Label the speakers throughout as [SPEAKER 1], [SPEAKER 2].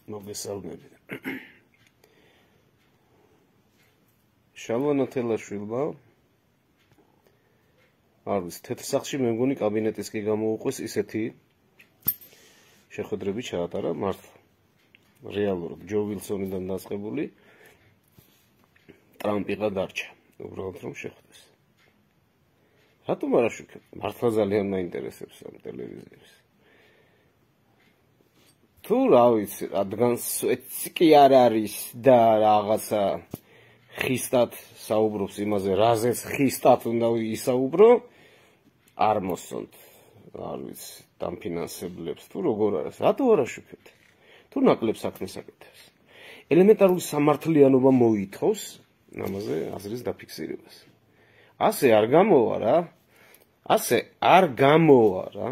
[SPEAKER 1] მოგესალმებით. შალვა ნათელაშვილმა არის თეთრსახში მე მგონი კაბინეტის კი გამოუყვეს ისეთი შეხვედრები ჩაატარა მართლა. რეალურად ჯო ვილსონიდან დაწყებული ტრამპიღა დარჩა. უბრალოდ რომ შეხვდეს. რატომ არ აშუქებ? მართლა ძალიან მაინტერესებს ამ ტელევიზიას. თუ რა ვიცი, რადგან სვეტი კი არ არის და რაღაცა ხისტად საუბრობს იმაზე, რაზეც ხისტად უნდა ისაუბრო, არ მოსწონთ. არ ვიცი, დამფინანსებლებს თუ როგორ არის, რატო არ აშუქებთ? თუ ნაკლებ საქმეს აკეთებს. ელემენტარული სამართლიანობა მოითხოვს ამაზე აზრის დაფიქსირებას. ასე არ გამოვა რა. ასე არ გამოვა რა.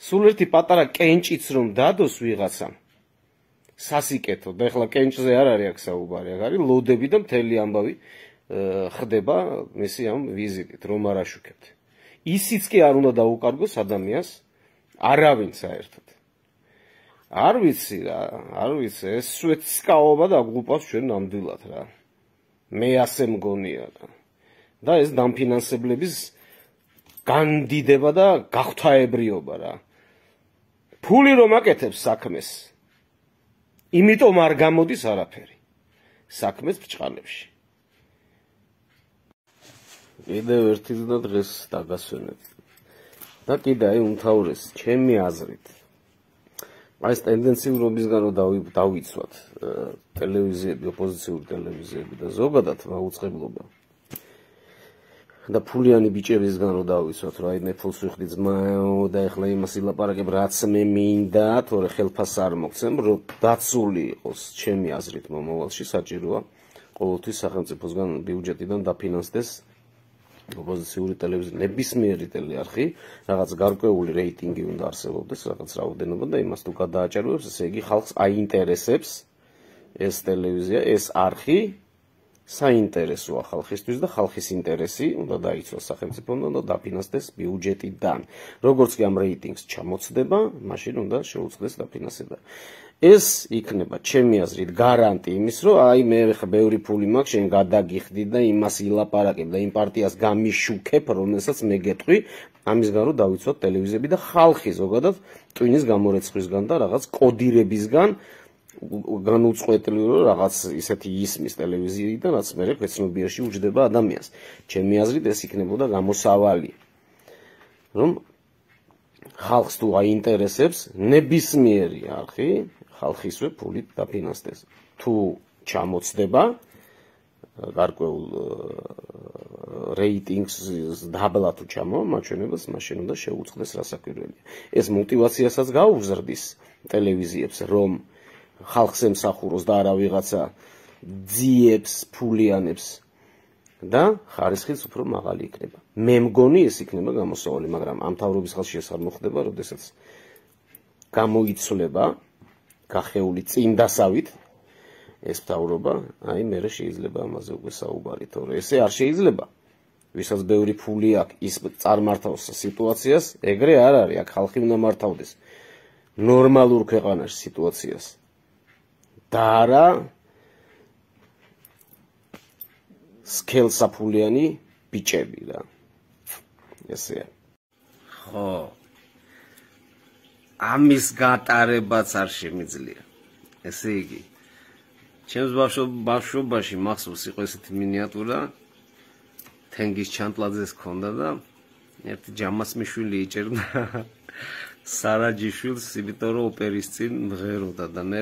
[SPEAKER 1] სულ ერთი პატარა კენჭიც რომ დადოს ვიღაცამ სასიკეთო და ეხლა კენჭზე არ არის აქ საუბარი, აქ არის ლოდები და მთელი ამბავი ხდება მისი ამ ვიზიტით, რომ არ აშუქებთ. ისიც კი არ უნდა დაუკარგოს ადამიანს არავინ საერთოდ. არ ვიცი რა, არ ვიცი, ეს სვეტსკაობა დაგუპავს ჩვენ ნამდვილად რა. მე ასე მგონია რა. და ეს დამფინანსებლების განდიდება და გაღვთაებრიობა რა. ფული რომ აკეთებს საქმეს, იმიტომ არ გამოდის არაფერი. საქმეს ბრჭყალებში. კიდევ ერთი და დღეს დაგასვენებ. და კიდე აი უმთავრესი, ჩემი აზრით. ეს ტენდენციურობისგან რომ დავიცვათ ტელევიზიები, ოპოზიციური ტელევიზიები და ზოგადად მაუწყებლობა. და ფულიანი ბიჭებისგან რომ დავიცვათ, რომ აი მე ფულს ვიხდი ძმაო და ეხლა იმას ილაპარაკებ, რაც მე მინდა, თორე ხელფას არ მოგცემ, რომ დაცული იყოს ჩემი აზრით მომავალში საჭიროა ყოველთვის სახელმწიფოსგან ბიუჯეტიდან დაფინანსდეს ოპოზიციური ტელევიზია, ნებისმიერი ტელეარხი, რაღაც გარკვეული რეიტინგი უნდა არსებობდეს, რაღაც რაოდენობა და იმას თუ გადააჭარბებს, ესე იგი ხალხს აინტერესებს ეს ტელევიზია, ეს არხი საინტერესოა ხალხისთვის და ხალხის ინტერესი უნდა დაიცვას სახელმწიფოდან და დაფინანსდეს ბიუჯეტიდან. როგორც კი ამ რეიტინგს ჩამოცდება, მაშინ უნდა შეუწყდეს დაფინანსება. ეს იქნება ჩემი აზრით გარანტი იმის, რომ აი მე ხა ბევრი ფული მაქვს, შენ გადაგიხდი და იმას ილაპარაკებ და იმ პარტიას გამიშუქებ, რომელსაც მე გეტყვი, ამისგან რომ დავიცვათ ტელევიზიები და ხალხი ზოგადად ტვინის გამორეცხვისგან და რაღაც კოდირებისგან განუწყვეტლი რომ რაღაც ისეთი ისმის ტელევიზიიდან, რაც მე ქვეცნობიერში უჯდება ადამიანს. ჩემი აზრით ეს იქნებოდა გამოსავალი. რომ ხალხს თუ აინტერესებს ნებისმიერი არხი ხალხისვე ფულით დაფინანსდეს. თუ ჩამოცდება გარკვეულ რეიტინგს დაბლა თუ ჩამოამაჩვენებს, მაშინ უნდა შეუწყდეს რასაკვირველია. ეს мотиваციასაც გაუზრდის ტელევიზიებს, რომ ხალხს ემსახუროს და არა ვიღაცა ძიებს, ფულიანებს და ხარისხიც უფრო მაღალი იქნება. მე მგონი ეს იქნება გამოსავალი, მაგრამ ამ თავრობის ხალხში ეს არ მოხდება, როდესაც გამოიცვლება გახეული წინდასავით ეს თავრობა, აი მე შეიძლება ამაზე უკვე საუბარი, თორე ესე არ შეიძლება. ვისაც ბევრი ფული აქვს, ის წარმართავს სიტუაციას, ეგრე არ არის, აქ ხალხი უნდა მართავდეს ნორმალურ ქვეყანაში სიტუაციას. და არა სქელსაფულიანი ბიჭები რა. ესეა. ხო. ამის გატარებაც არ შემიძლია. ესე იგი, ჩემს ბავშვობაში მახსოვს იყო ესეთი მინიატურა, თენგის ჩანტლაძეს ჰქონდა და ერთი ჯამასმიშვილი იჭერდა სარაჯიშვილს, იმიტომ რომ ოპერის წინ მღეროდა და მე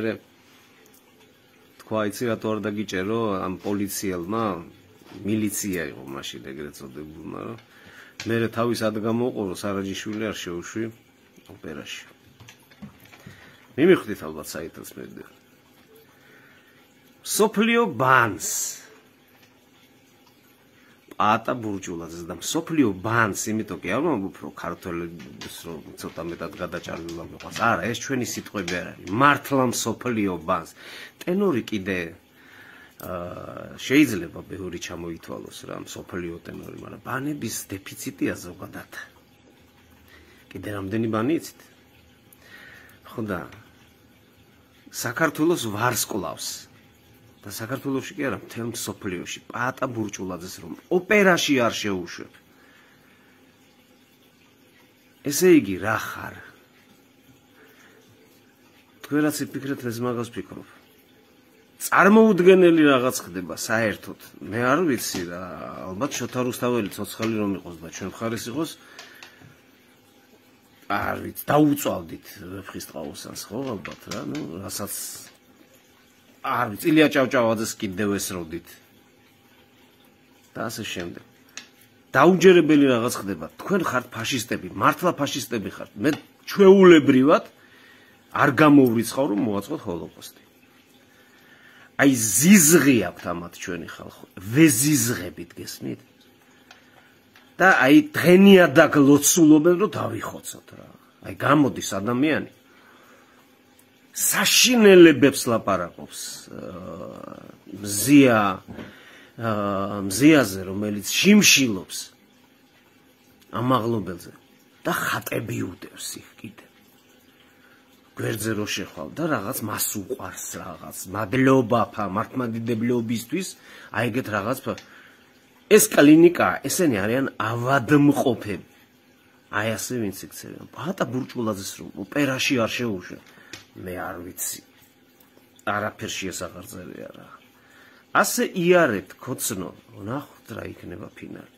[SPEAKER 1] თქვა, იცი რატო არ დაგიჭერო ამ პოლიციელმა, მილიცია იყო მაშინ ეგრეთ წოდებულმა, რომ მე თავის ადგამოუყურო სარაჯიშვილი არ შეუშვი ოპერაში. მიმიხვდით ალბათ საიტელს მე. სოფლიო ბანს პატა ბურჯულაძეს და სოფლიო ბანს, იმიტომ კი არ ვამბობ, რომ ქართველებს რომ ცოტა მეტად გადაჭარბება მოყვას. არა, ეს ჩვენი სიტყვები არ არის. მართლა სოფლიო ბანს. ტენორი კიდე შეიძლება ბევრი ჩამოითვალოს რა, სოფლიო ტენორი, მაგრამ ბანების დეფიციტია ზოგადად. კიდე რამდენი ბანი იცით? ხო და საქართველოს ვარსკვლავს და საქართველოში კი არა, მთელ მსოფლიოში პაატა ბურჭულაძეს რომ ოპერაში არ შეუშვებ. ესე იგი რა ხარ? თქვენ რაც იფიქრეთ, ეს მაგას ვფიქრობ. წარმოუდგენელი რაღაც ხდება საერთოდ. მე არ ვიცი რა, ალბათ შოთა რუსთაველი ცოცხალი რომ იყოს და ჩვენ მხარეს იყოს, არ ვიცი, დაუწვავდით ვეფხისტყაოსანს, ხო, ალბათ რა, ნუ რასაც არ ვიცი, ილია ჭავჭავაძეს კიდევ ესროდით. და ასე შემდეგ. დაუჯერებელი რაღაც ხდება. თქვენ ხართ ფაშისტები, მართლა ფაშისტები ხართ. მე ჩვეულებრივად არ გამოვრიცხავ რომ მოაწყოთ ჰოლოკოსტი. აი ზიზღი აქვთ ამათ ჩვენი ხალხო. ვეზიზღებით გესმით? და აი დღენიადაკ ლოცულობენ რომ დავიხოცოთ რა. აი გამოდის ადამიანი საშინელებებს ლაპარაკობს მზიაზე, რომელიც შიმშილობს ამაღლობელზე და ხატები უდევს იქ კიდე. გვერდზე რო შეხვალ და რაღაც მას უყვარს რაღაც მადლობა მართლმადიდებლობისთვის, აი ეგეთ რაღაც ეს კლინიკა, ესენი არიან ავადმყოფები. აი ასე ვინც იქცევიან. პაატა ბურჭულაძეს რომ ოპერაში არ შეუშვე. მე არ ვიცი. არაფერში ეს აღარ წერია რა. ასე იარეთ, ქოცნო, ნახოთ რა იქნება ფინალი.